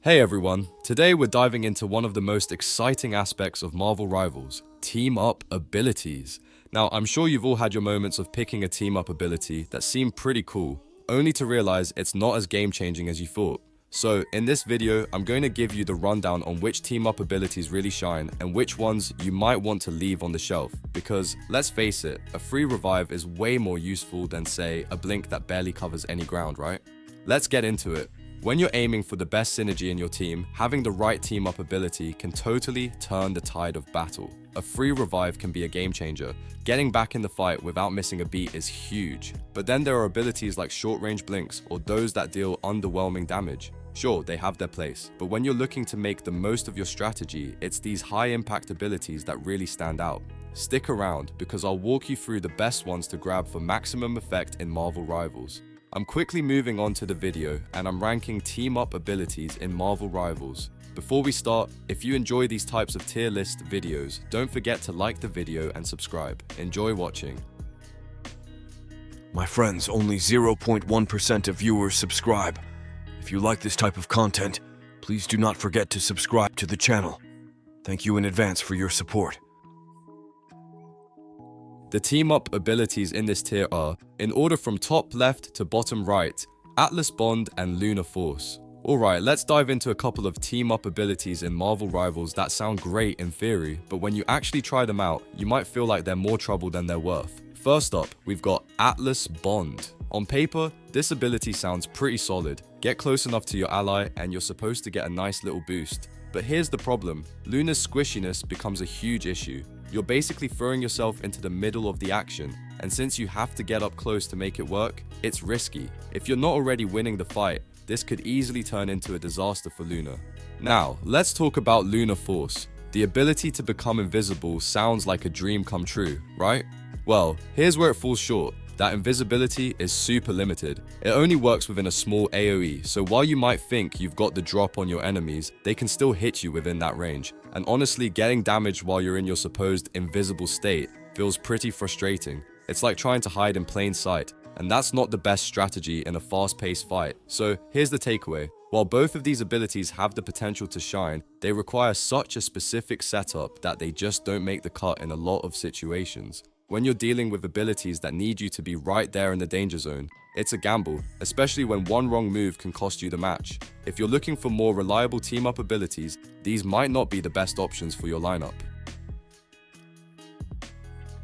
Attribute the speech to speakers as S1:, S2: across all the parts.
S1: Hey everyone, today we're diving into one of the most exciting aspects of Marvel Rivals, team-up abilities. Now, I'm sure you've all had your moments of picking a team-up ability that seemed pretty cool, only to realize it's not as game-changing as you thought. So, in this video, I'm going to give you the rundown on which team-up abilities really shine and which ones you might want to leave on the shelf. Because, let's face it, a free revive is way more useful than, say, a blink that barely covers any ground, right? Let's get into it. When you're aiming for the best synergy in your team, having the right team-up ability can totally turn the tide of battle. A free revive can be a game changer. Getting back in the fight without missing a beat is huge. But then there are abilities like short-range blinks or those that deal underwhelming damage. Sure, they have their place, but when you're looking to make the most of your strategy, it's these high-impact abilities that really stand out. Stick around, because I'll walk you through the best ones to grab for maximum effect in Marvel Rivals. I'm quickly moving on to the video, and I'm ranking team-up abilities in Marvel Rivals. Before we start, if you enjoy these types of tier list videos, don't forget to like the video and subscribe. Enjoy watching.
S2: My friends, only 0.1% of viewers subscribe. If you like this type of content, please do not forget to subscribe to the channel. Thank you in advance for your support.
S1: The team-up abilities in this tier are, in order from top left to bottom right, Atlas Bond and Lunar Force. Alright, let's dive into a couple of team-up abilities in Marvel Rivals that sound great in theory, but when you actually try them out, you might feel like they're more trouble than they're worth. First up, we've got Atlas Bond. On paper, this ability sounds pretty solid. Get close enough to your ally and you're supposed to get a nice little boost. But here's the problem, Lunar's squishiness becomes a huge issue. You're basically throwing yourself into the middle of the action, and since you have to get up close to make it work, it's risky. If you're not already winning the fight, this could easily turn into a disaster for Lunar. Now, let's talk about Lunar Force. The ability to become invisible sounds like a dream come true, right? Well, here's where it falls short. That invisibility is super limited. It only works within a small AoE, so while you might think you've got the drop on your enemies, they can still hit you within that range. And honestly, getting damaged while you're in your supposed invisible state feels pretty frustrating. It's like trying to hide in plain sight, and that's not the best strategy in a fast-paced fight. So here's the takeaway. While both of these abilities have the potential to shine, they require such a specific setup that they just don't make the cut in a lot of situations. When you're dealing with abilities that need you to be right there in the danger zone, it's a gamble, especially when one wrong move can cost you the match. If you're looking for more reliable team-up abilities, these might not be the best options for your lineup.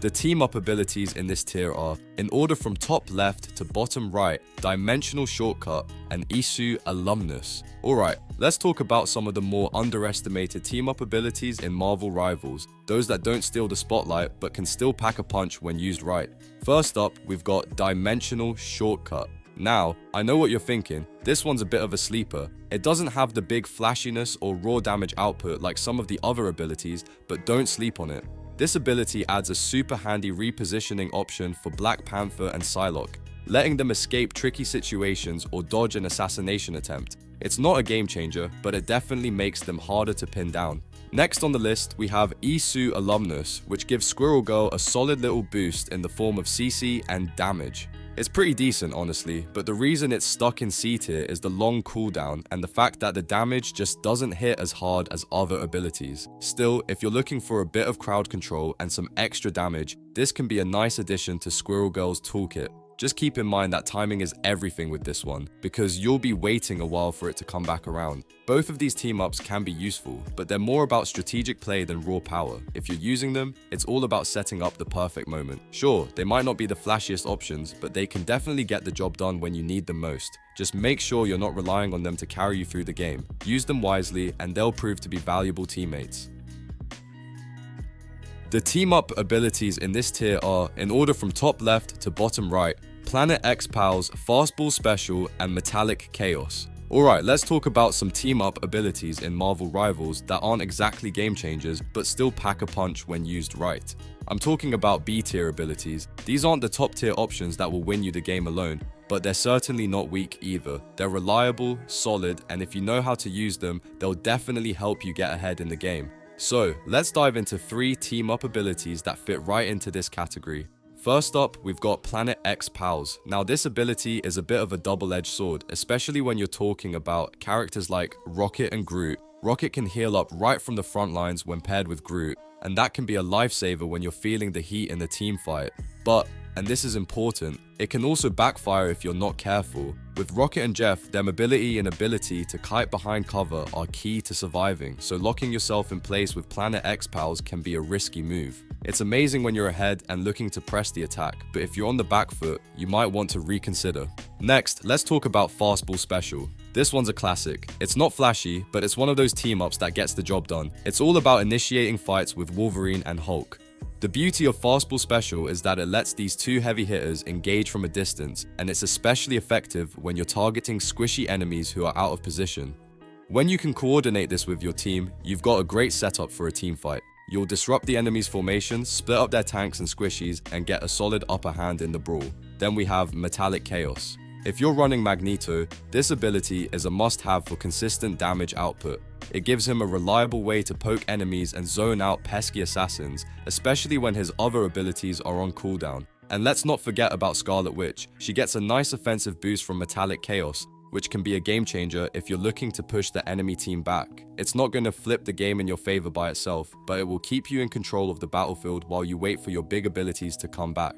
S1: The team-up abilities in this tier are, in order from top left to bottom right, Dimensional Shortcut and Isu Alumnus. Alright, let's talk about some of the more underestimated team-up abilities in Marvel Rivals, those that don't steal the spotlight but can still pack a punch when used right. First up, we've got Dimensional Shortcut. Now, I know what you're thinking, this one's a bit of a sleeper. It doesn't have the big flashiness or raw damage output like some of the other abilities, but don't sleep on it. This ability adds a super handy repositioning option for Black Panther and Psylocke, letting them escape tricky situations or dodge an assassination attempt. It's not a game changer, but it definitely makes them harder to pin down. Next on the list, we have Isu Alumnus, which gives Squirrel Girl a solid little boost in the form of CC and damage. It's pretty decent, honestly, but the reason it's stuck in C tier is the long cooldown and the fact that the damage just doesn't hit as hard as other abilities. Still, if you're looking for a bit of crowd control and some extra damage, this can be a nice addition to Squirrel Girl's toolkit. Just keep in mind that timing is everything with this one, because you'll be waiting a while for it to come back around. Both of these team-ups can be useful, but they're more about strategic play than raw power. If you're using them, it's all about setting up the perfect moment. Sure, they might not be the flashiest options, but they can definitely get the job done when you need them most. Just make sure you're not relying on them to carry you through the game. Use them wisely, and they'll prove to be valuable teammates. The team-up abilities in this tier are, in order from top left to bottom right, Planet X Pal's Fastball Special and Metallic Chaos. Alright, let's talk about some team-up abilities in Marvel Rivals that aren't exactly game changers, but still pack a punch when used right. I'm talking about B-tier abilities. These aren't the top-tier options that will win you the game alone, but they're certainly not weak either. They're reliable, solid, and if you know how to use them, they'll definitely help you get ahead in the game. So, let's dive into 3 team-up abilities that fit right into this category. First up, we've got Planet X Pals. Now this ability is a bit of a double-edged sword, especially when you're talking about characters like Rocket and Groot. Rocket can heal up right from the front lines when paired with Groot, and that can be a lifesaver when you're feeling the heat in the team fight. But, and this is important, it can also backfire if you're not careful. With Rocket and Jeff, their mobility and ability to kite behind cover are key to surviving, so locking yourself in place with Planet X Pals can be a risky move. It's amazing when you're ahead and looking to press the attack, but if you're on the back foot, you might want to reconsider. Next, let's talk about Fastball Special. This one's a classic. It's not flashy, but it's one of those team-ups that gets the job done. It's all about initiating fights with Wolverine and Hulk. The beauty of Fastball Special is that it lets these two heavy hitters engage from a distance, and it's especially effective when you're targeting squishy enemies who are out of position. When you can coordinate this with your team, you've got a great setup for a team fight. You'll disrupt the enemy's formation, split up their tanks and squishies, and get a solid upper hand in the brawl. Then we have Metallic Chaos. If you're running Magneto, this ability is a must-have for consistent damage output. It gives him a reliable way to poke enemies and zone out pesky assassins, especially when his other abilities are on cooldown. And let's not forget about Scarlet Witch. She gets a nice offensive boost from Metallic Chaos, which can be a game changer if you're looking to push the enemy team back. It's not going to flip the game in your favor by itself, but it will keep you in control of the battlefield while you wait for your big abilities to come back.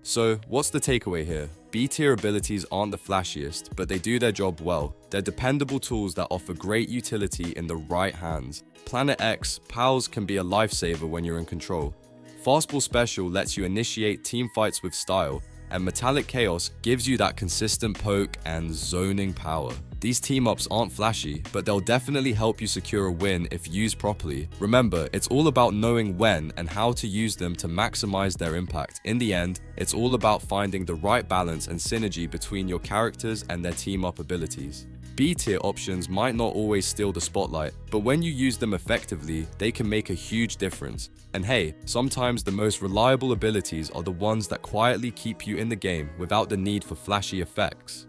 S1: So, what's the takeaway here? B-tier abilities aren't the flashiest, but they do their job well. They're dependable tools that offer great utility in the right hands. Planet X Pals can be a lifesaver when you're in control. Fastball Special lets you initiate team fights with style, and Metallic Chaos gives you that consistent poke and zoning power. These team-ups aren't flashy, but they'll definitely help you secure a win if used properly. Remember, it's all about knowing when and how to use them to maximize their impact. In the end, it's all about finding the right balance and synergy between your characters and their team-up abilities. B-tier options might not always steal the spotlight, but when you use them effectively, they can make a huge difference. And hey, sometimes the most reliable abilities are the ones that quietly keep you in the game without the need for flashy effects.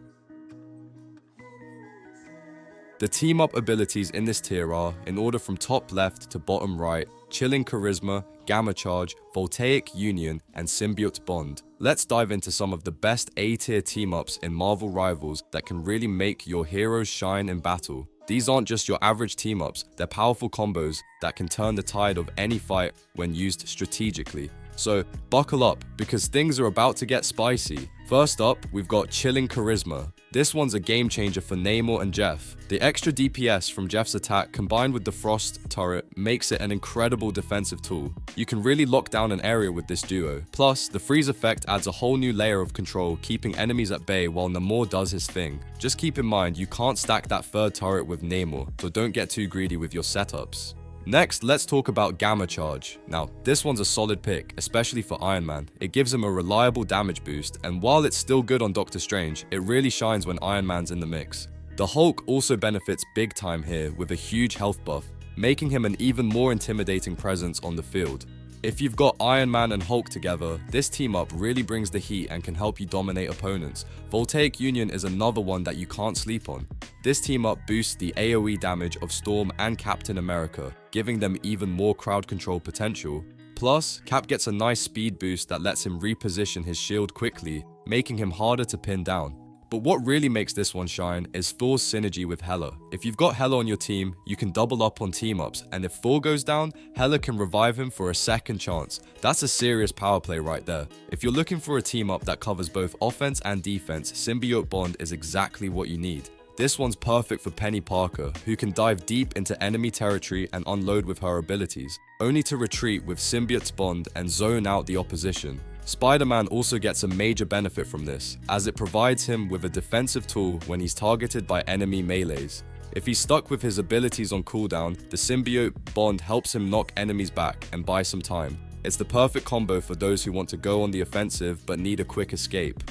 S1: The team-up abilities in this tier are, in order from top left to bottom right, Chilling Charisma, Gamma Charge, Voltaic Union, and Symbiote Bond. Let's dive into some of the best A-tier team-ups in Marvel Rivals that can really make your heroes shine in battle. These aren't just your average team-ups, they're powerful combos that can turn the tide of any fight when used strategically. So buckle up, because things are about to get spicy. First up, we've got Chilling Charisma. This one's a game changer for Namor and Jeff. The extra DPS from Jeff's attack combined with the Frost turret makes it an incredible defensive tool. You can really lock down an area with this duo. Plus, the freeze effect adds a whole new layer of control, keeping enemies at bay while Namor does his thing. Just keep in mind, you can't stack that third turret with Namor, so don't get too greedy with your setups. Next, let's talk about Gamma Charge. Now, this one's a solid pick, especially for Iron Man. It gives him a reliable damage boost, and while it's still good on Doctor Strange, it really shines when Iron Man's in the mix. The Hulk also benefits big time here with a huge health buff, making him an even more intimidating presence on the field. If you've got Iron Man and Hulk together, this team up really brings the heat and can help you dominate opponents. Voltaic Union is another one that you can't sleep on. This team up boosts the AoE damage of Storm and Captain America, giving them even more crowd control potential. Plus, Cap gets a nice speed boost that lets him reposition his shield quickly, making him harder to pin down. But what really makes this one shine is Thor's synergy with Hela. If you've got Hela on your team, you can double up on team-ups, and if Thor goes down, Hela can revive him for a second chance. That's a serious power play right there. If you're looking for a team-up that covers both offense and defense, Symbiote Bond is exactly what you need. This one's perfect for Penny Parker, who can dive deep into enemy territory and unload with her abilities, only to retreat with Symbiote's Bond and zone out the opposition. Spider-Man also gets a major benefit from this, as it provides him with a defensive tool when he's targeted by enemy melees. If he's stuck with his abilities on cooldown, the Symbiote Bond helps him knock enemies back and buy some time. It's the perfect combo for those who want to go on the offensive but need a quick escape.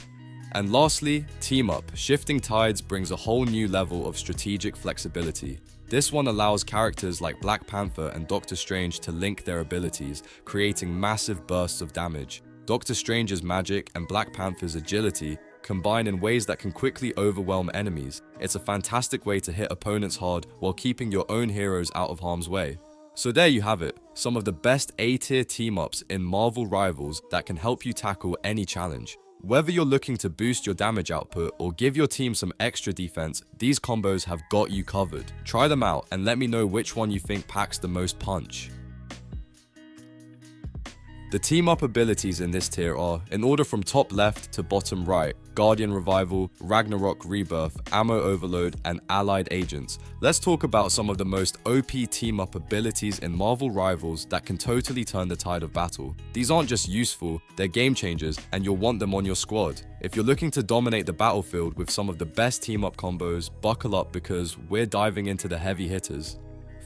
S1: And lastly, Team Up. Shifting Tides brings a whole new level of strategic flexibility. This one allows characters like Black Panther and Doctor Strange to link their abilities, creating massive bursts of damage. Doctor Strange's magic and Black Panther's agility combine in ways that can quickly overwhelm enemies. It's a fantastic way to hit opponents hard while keeping your own heroes out of harm's way. So there you have it, some of the best A-tier team-ups in Marvel Rivals that can help you tackle any challenge. Whether you're looking to boost your damage output or give your team some extra defense, these combos have got you covered. Try them out and let me know which one you think packs the most punch. The team-up abilities in this tier are, in order from top left to bottom right, Guardian Revival, Ragnarok Rebirth, Ammo Overload, and Allied Agents. Let's talk about some of the most OP team-up abilities in Marvel Rivals that can totally turn the tide of battle. These aren't just useful, they're game changers, and you'll want them on your squad. If you're looking to dominate the battlefield with some of the best team-up combos, buckle up because we're diving into the heavy hitters.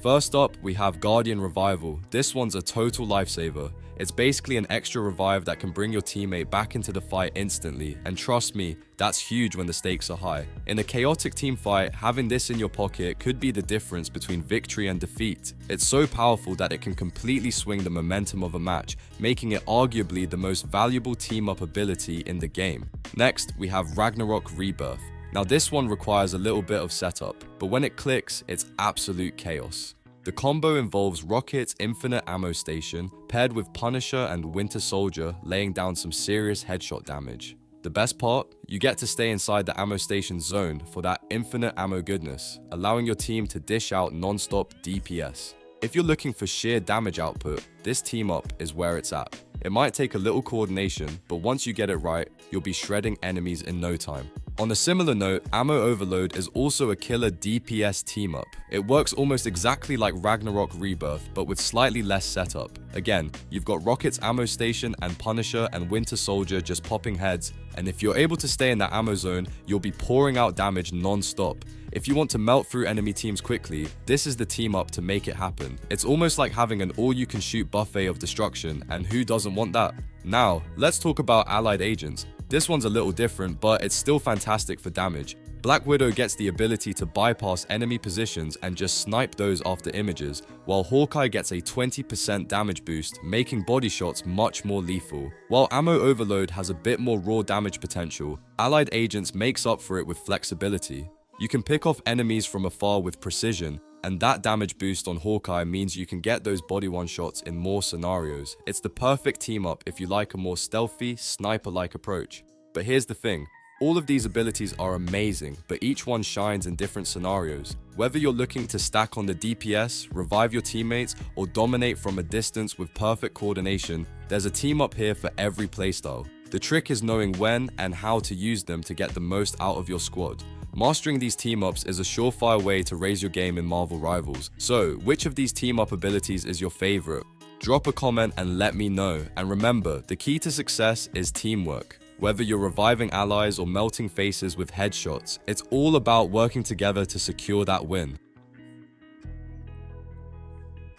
S1: First up, we have Guardian Revival. This one's a total lifesaver. It's basically an extra revive that can bring your teammate back into the fight instantly, and trust me, that's huge when the stakes are high. In a chaotic team fight, having this in your pocket could be the difference between victory and defeat. It's so powerful that it can completely swing the momentum of a match, making it arguably the most valuable team-up ability in the game. Next, we have Ragnarok Rebirth. Now this one requires a little bit of setup, but when it clicks, it's absolute chaos. The combo involves Rocket's infinite ammo station, paired with Punisher and Winter Soldier laying down some serious headshot damage. The best part? You get to stay inside the ammo station zone for that infinite ammo goodness, allowing your team to dish out non-stop DPS. If you're looking for sheer damage output, this team up is where it's at. It might take a little coordination, but once you get it right, you'll be shredding enemies in no time. On a similar note, Ammo Overload is also a killer DPS team-up. It works almost exactly like Ragnarok Rebirth, but with slightly less setup. Again, you've got Rocket's ammo station and Punisher and Winter Soldier just popping heads, and if you're able to stay in that ammo zone, you'll be pouring out damage non-stop. If you want to melt through enemy teams quickly, this is the team-up to make it happen. It's almost like having an all-you-can-shoot buffet of destruction, and who doesn't want that? Now, let's talk about Allied Agents. This one's a little different, but it's still fantastic for damage. Black Widow gets the ability to bypass enemy positions and just snipe those after images, while Hawkeye gets a 20% damage boost, making body shots much more lethal. While Ammo Overload has a bit more raw damage potential, Allied Agents makes up for it with flexibility. You can pick off enemies from afar with precision, and that damage boost on Hawkeye means you can get those body one-shots in more scenarios. It's the perfect team-up if you like a more stealthy, sniper-like approach. But here's the thing, all of these abilities are amazing, but each one shines in different scenarios. Whether you're looking to stack on the DPS, revive your teammates, or dominate from a distance with perfect coordination, there's a team-up here for every playstyle. The trick is knowing when and how to use them to get the most out of your squad. Mastering these team-ups is a surefire way to raise your game in Marvel Rivals. So, which of these team-up abilities is your favorite? Drop a comment and let me know. And remember, the key to success is teamwork. Whether you're reviving allies or melting faces with headshots, it's all about working together to secure that win.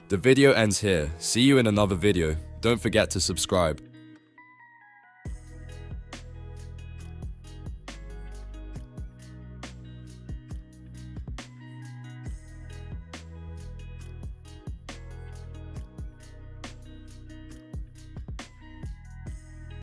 S1: The video ends here. See you in another video. Don't forget to subscribe.